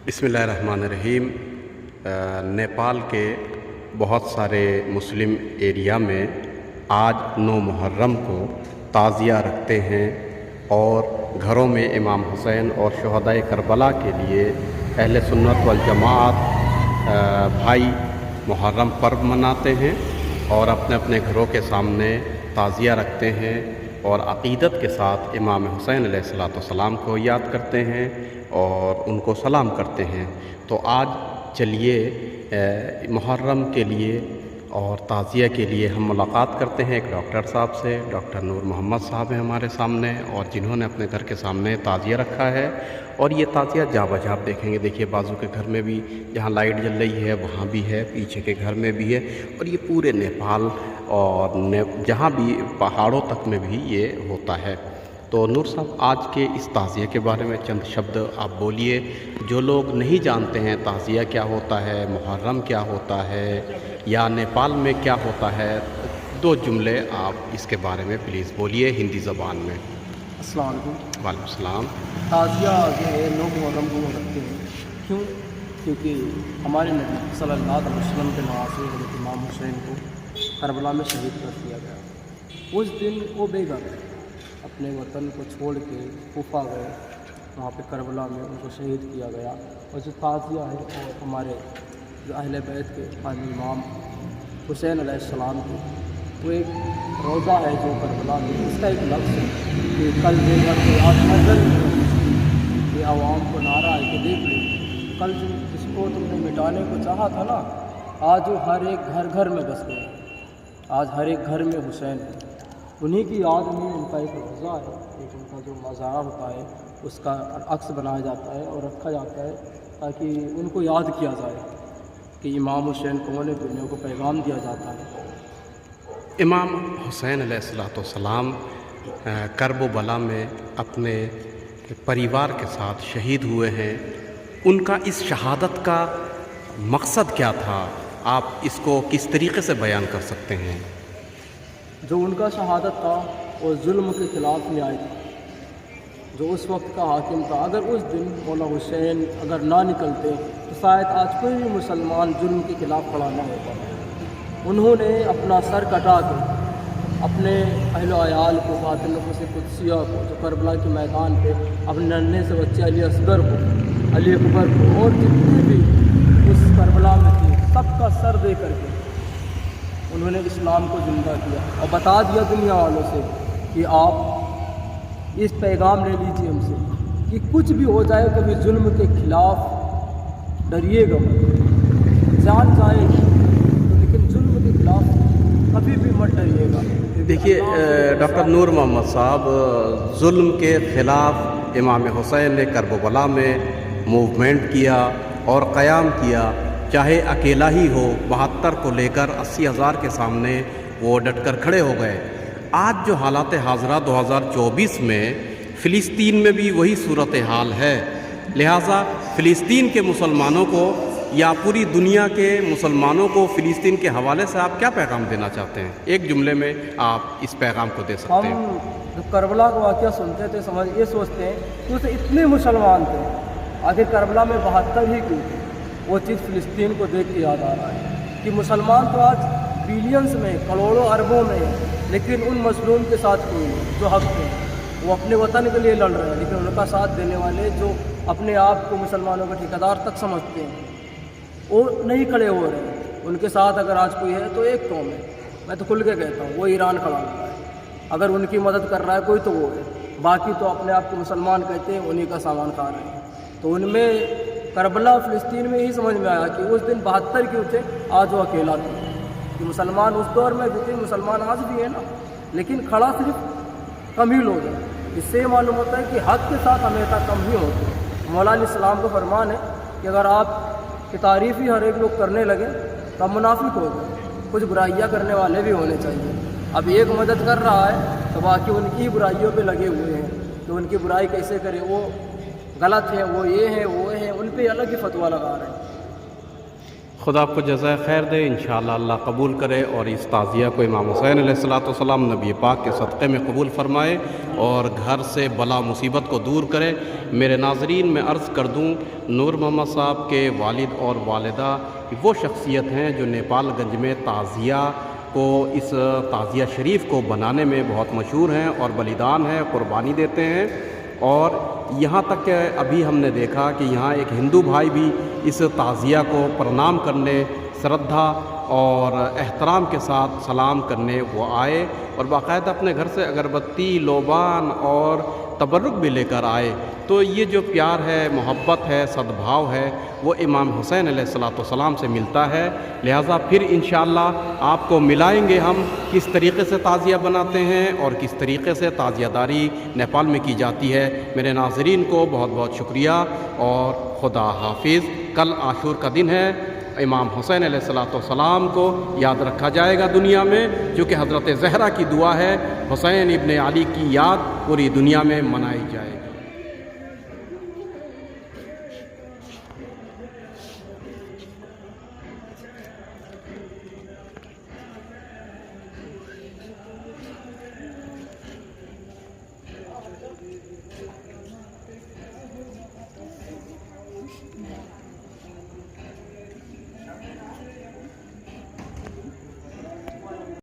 بسم اللہ الرحمن الرحیم۔ نیپال کے بہت سارے مسلم ایریا میں آج 9 محرم کو تعزیہ رکھتے ہیں اور گھروں میں امام حسین اور شہدائے کربلا کے لیے اہل سنت والجماعت بھائی محرم پرو مناتے ہیں اور اپنے اپنے گھروں کے سامنے تعزیہ رکھتے ہیں اور عقیدت کے ساتھ امام حسین علیہ السلام کو یاد کرتے ہیں اور ان کو سلام کرتے ہیں۔ تو آج چلیے محرم کے لیے اور تعزیہ کے لیے ہم ملاقات کرتے ہیں ایک ڈاکٹر صاحب سے۔ ڈاکٹر نور محمد صاحب ہیں ہمارے سامنے اور جنہوں نے اپنے گھر کے سامنے تعزیہ رکھا ہے، اور یہ تعزیہ جا بجا آپ دیکھیں گے، دیکھیے بازو کے گھر میں بھی جہاں لائٹ جل رہی ہے وہاں بھی ہے، پیچھے کے گھر میں بھی ہے، اور یہ پورے نیپال اور جہاں بھی پہاڑوں تک میں بھی یہ ہوتا ہے۔ تو نور صاحب، آج کے اس تعزیہ کے بارے میں چند شبد آپ بولیے۔ جو لوگ نہیں جانتے ہیں تعزیہ کیا ہوتا ہے، محرم کیا ہوتا ہے، یا نیپال میں کیا ہوتا ہے، 2 جملے آپ اس کے بارے میں پلیز بولیے ہندی زبان میں۔ السلام علیکم۔ وعلیکم السلام۔ تعزیہ جو ہے 9 محرم کو رکھتے ہیں، کیونکہ ہمارے نبی صلی اللہ علیہ وسلم کے نواسے حضرت امام حسین کو کربلا میں شہید کر دیا گیا۔ اس دن وہ بے گھر اپنے وطن کو چھوڑ کے کوفہ گئے، وہاں پہ کربلا میں ان کو شہید کیا گیا۔ اور جو تعزیہ ہے وہ ہمارے جو اہل بیت کے قائم امام حسین علیہ السلام کے، وہ ایک روزہ ہے جو کربلا میں، اس کا ایک لفظ ہے کہ کل بے گھر کے آج نظر یہ عوام کو نعرہ ہے کہ دیکھ لو، کل جس کو تم نے مٹانے کو چاہا تھا نا، آج وہ ہر ایک گھر گھر میں بس گئے، آج ہر ایک گھر میں حسین ہے۔ انہی کی یاد میں ان کا ایک روزہ ہے، ایک ان کا جو مزار ہوتا ہے اس کا عکس بنایا جاتا ہے اور رکھا جاتا ہے تاکہ ان کو یاد کیا جائے کہ امام حسین کون ہے، دنیا کو پیغام دیا جاتا ہے۔ امام حسین علیہ السلام کرب و بلا میں اپنے پریوار کے ساتھ شہید ہوئے ہیں۔ ان کا اس شہادت کا مقصد کیا تھا؟ آپ اس کو کس طریقے سے بیان کر سکتے ہیں؟ جو ان کا شہادت تھا وہ ظلم کے خلاف نیائے تھا، جو اس وقت کا حاکم تھا۔ اگر اس دن مولا حسین اگر نہ نکلتے تو شاید آج کوئی بھی مسلمان ظلم کے خلاف کھڑا نہ ہوتا۔ انہوں نے اپنا سر کٹا کے اپنے اہل و عیال کو، باطن نفس قدسیہ کو، جو کربلا کے میدان پہ اپنے ننھے سے بچے علی اصغر کو، علی اکبر کو، اور جتنے بھی اس کربلا میں تھے سب کا سر دے کر کے انہوں نے اسلام کو زندہ کیا اور بتا دیا دنیا والوں سے کہ آپ اس پیغام لے لیجیے ہم سے کہ کچھ بھی ہو جائے کبھی ظلم کے خلاف ڈریے گا مت، جان جائے گی تو لیکن ظلم کے خلاف کبھی بھی مت ڈریے گا۔ دیکھیے ڈاکٹر نور محمد صاحب، ظلم کے خلاف امام حسین نے کرب و بلا میں موومنٹ کیا اور قیام کیا، چاہے اکیلا ہی ہو، 72 کو لے کر 80,000 کے سامنے وہ ڈٹ کر کھڑے ہو گئے۔ آج جو حالات حاضرہ 2024 میں فلسطین میں بھی وہی صورتحال ہے، لہٰذا فلسطین کے مسلمانوں کو یا پوری دنیا کے مسلمانوں کو فلسطین کے حوالے سے آپ کیا پیغام دینا چاہتے ہیں؟ ایک جملے میں آپ اس پیغام کو دے سکتے ہیں۔ ہم جب کربلا کا واقعہ سنتے تھے یہ سوچتے ہیں کہ اسے اتنے مسلمان تھے، آخر کربلا میں 72 ہی کیوں تھے؟ وہ چیز فلسطین کو دیکھ کے یاد آ رہا ہے کہ مسلمان تو آج بلینس میں، کروڑوں اربوں میں، لیکن ان مظلوم کے ساتھ کوئی نہیں جو حق ہے۔ وہ اپنے وطن کے لیے لڑ رہے ہیں، لیکن ان کا ساتھ دینے والے جو اپنے آپ کو مسلمانوں کا ٹھیکیدار تک سمجھتے ہیں وہ نہیں کھڑے ہو رہے ہیں۔ ان کے ساتھ اگر آج کوئی ہے تو ایک قوم ہے، میں تو کھل کے کہتا ہوں وہ ایران کھڑا ہوا ہے۔ اگر ان کی مدد کر رہا ہے کوئی تو وہ ہے، باقی تو اپنے آپ کو مسلمان کہتے ہیں، انہی کا سامان کھا رہے ہیں۔ تو ان میں کربلا فلسطین میں یہی سمجھ میں آیا کہ اس دن 72 کیوں تھے، آج وہ اکیلا تھا۔ کہ مسلمان اس دور میں بھی تھے، مسلمان آج بھی ہے نا، لیکن کھڑا صرف کم ہی لوگ ہیں۔ اس سے یہ معلوم ہوتا ہے کہ حق کے ساتھ ہمیشہ کم ہی ہوتے ہیں۔ مولا علیہ السلام کا فرمان ہے کہ اگر آپ کی تعریف ہی ہر ایک لوگ کرنے لگے تو آپ منافق ہو گئے۔ کچھ برائیاں کرنے والے بھی ہونے چاہیے۔ اب ایک مدد کر رہا ہے تو باقی ان کی برائیوں پہ لگے ہوئے ہیں کہ ان کی برائی کیسے کرے، وہ غلط ہے، وہ یہ ہے، وہ ہے، ان پہ الگ ہی فتویٰ لگا رہے ہیں۔ خدا آپ کو جزائے خیر دے، انشاءاللہ اللہ قبول کرے، اور اس تعزیہ کو امام حسین علیہ السلام نبی پاک کے صدقے میں قبول فرمائے اور گھر سے بلا مصیبت کو دور کرے۔ میرے ناظرین، میں عرض کر دوں، نور محمد صاحب کے والد اور والدہ وہ شخصیت ہیں جو نیپال گنج میں تعزیہ کو، اس تعزیہ شریف کو بنانے میں بہت مشہور ہیں اور بلیدان ہیں، قربانی دیتے ہیں۔ اور یہاں تک کہ ابھی ہم نے دیکھا کہ یہاں ایک ہندو بھائی بھی اس تعزیہ کو پرنام کرنے، شردھا اور احترام کے ساتھ سلام کرنے وہ آئے، اور باقاعدہ اپنے گھر سے اگربتی، لوبان اور تبرک بھی لے کر آئے۔ تو یہ جو پیار ہے، محبت ہے، صدبھاؤ ہے، وہ امام حسین علیہ السلام سے ملتا ہے۔ لہٰذا پھر انشاءاللہ آپ کو ملائیں گے ہم کس طریقے سے تعزیہ بناتے ہیں اور کس طریقے سے تعزیہ داری نیپال میں کی جاتی ہے۔ میرے ناظرین کو بہت بہت شکریہ اور خدا حافظ۔ کل عاشور کا دن ہے، امام حسین علیہ السلام کو یاد رکھا جائے گا دنیا میں، چونکہ حضرت زہرا کی دعا ہے حسین ابن علی کی یاد پوری دنیا میں منائی جائے گی۔